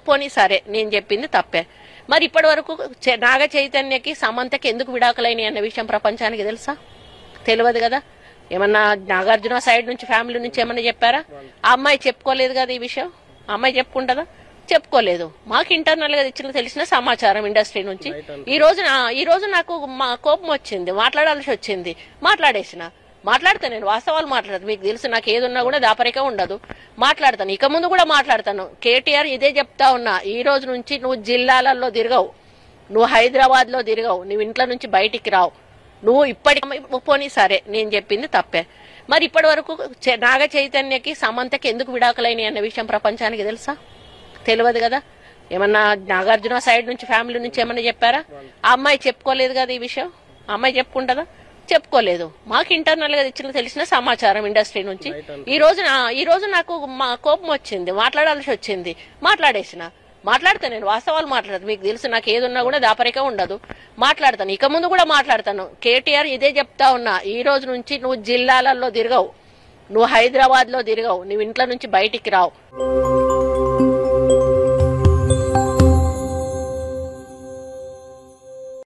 పోనీ సరే నేను చెప్పింది తప్పే. మరి ఇప్పటి వరకు నాగ చైతన్యకి సమంతకి ఎందుకు విడాకులైనవి అన్న విషయం ప్రపంచానికి తెలుసా? తెలియదు కదా. ఏమన్నా నాగార్జున సైడ్ నుంచి ఫ్యామిలీ నుంచి ఏమన్నా చెప్పారా? ఆ అమ్మాయి చెప్పుకోలేదు కదా ఈ విషయం. ఆ అమ్మాయి చెప్పుకుంటుందా? చెప్పుకోలేదు. మాకు ఇంటర్నల్ గా తెలిసిన సమాచారం ఇండస్ట్రీ నుంచి. ఈ రోజు నాకు కోపం వచ్చింది, మాట్లాడాల్సి వచ్చింది, మాట్లాడితే నేను వాస్తవాలు మాట్లాడతాను. మీకు తెలుసు నాకు ఏదున్నా కూడా దాపరిక ఉండదు, మాట్లాడతాను. ఇక ముందు కూడా మాట్లాడతాను. కేటీఆర్ ఇదే చెప్తా ఉన్నా, ఈ రోజు నుంచి నువ్వు జిల్లాలలో తిరగవు, నువ్వు హైదరాబాద్ లో తిరగవు, నువ్వు ఇంట్లో నుంచి బయటికి రావు. నువ్వు ఇప్పటికి పోనీ సరే నేను చెప్పింది తప్పే. మరి ఇప్పటి వరకు నాగ చైతన్యకి సమంతకి ఎందుకు విడాకులైనవి అన్న విషయం ప్రపంచానికి తెలుసా? తెలియదు కదా. ఏమన్నా నాగార్జున సైడ్ నుంచి ఫ్యామిలీ నుంచి ఏమన్నా చెప్పారా? ఆ అమ్మాయి చెప్పుకోలేదు కదా ఈ విషయం. ఆ అమ్మాయి చెప్పుకుంటుందా? చెప్పుకోలేదు. మాకు ఇంటర్నల్ గా తెలిసిన సమాచారం ఇండస్ట్రీ నుంచి. ఈ రోజు నాకు కోపం వచ్చింది, మాట్లాడాల్సి వచ్చింది, మాట్లాడితే నేను వాస్తవాలు మాట్లాడతాను. మీకు తెలుసు నాకు ఏదున్నా కూడా దాపరిక ఉండదు, మాట్లాడతాను. ఇక ముందు కూడా మాట్లాడతాను. కేటీఆర్ ఇదే చెప్తా ఉన్నా, ఈ రోజు నుంచి నువ్వు జిల్లాలలో తిరగవు, నువ్వు హైదరాబాద్ లో తిరగవు, నువ్వు ఇంట్లో నుంచి బయటికి రావు.